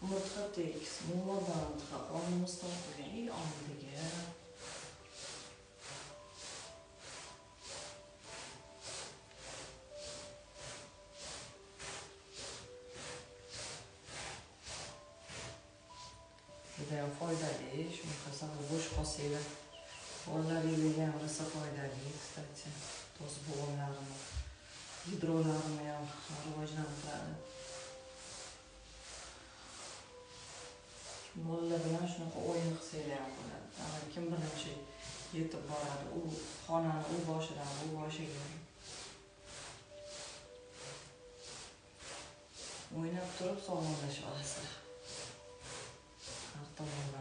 متخطيك موضة تخطون مستوطني عندك إذا foydali shunaqasi bo'sh qolsanglar bolalaringlarga ham rosa foydali kстати toz bo'g'inlarini hidrolarini ham rivojlantiradi bolalar bilan shunaqa o'yin qilsanglar ham bo'ladi kim birinchi yetib boradi u xonani u boshidan bu boshiga o'ynab turib sog'lomlashib olasizlar har tomonlama